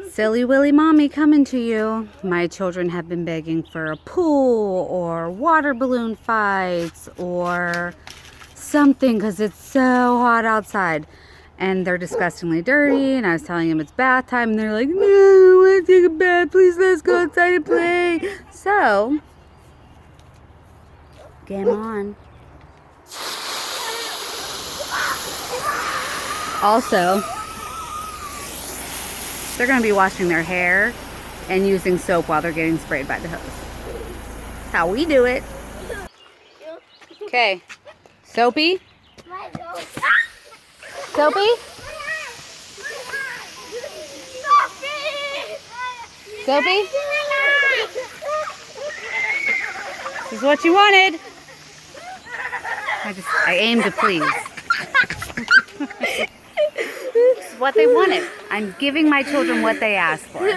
Silly Willy Mommy coming to you. My children have been begging for a pool or water balloon fights or something because it's so hot outside. And they're disgustingly dirty, and I was telling them it's bath time, and they're like, no, I want to take a bath. Please let's go outside and play. So, game on. Also, they're going to be washing their hair and using soap while they're getting sprayed by the hose. That's how we do it. Okay. Soapy? Soapy? Soapy? This is what you wanted. I aim to please. This is what they wanted. I'm giving my children what they asked for.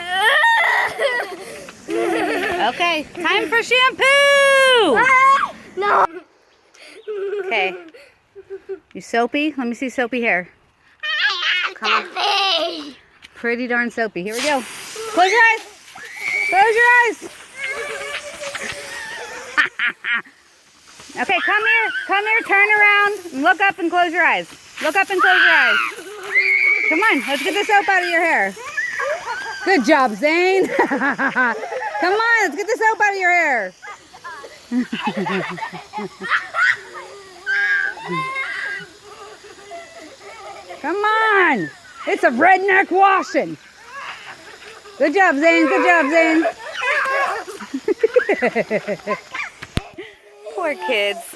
Okay, time for shampoo! No. Okay. You soapy? Let me see soapy hair. Come on. Pretty darn soapy. Here we go. Close your eyes. Close your eyes. Okay, come here. Come here. Turn around. Look up and close your eyes. Look up and close your eyes. Come on. Let's get the soap out of your hair. Good job, Zane. Come on. Let's get the soap out of your hair. Come on. It's a redneck washing. Good job, Zane. Good job, Zane. Poor kids.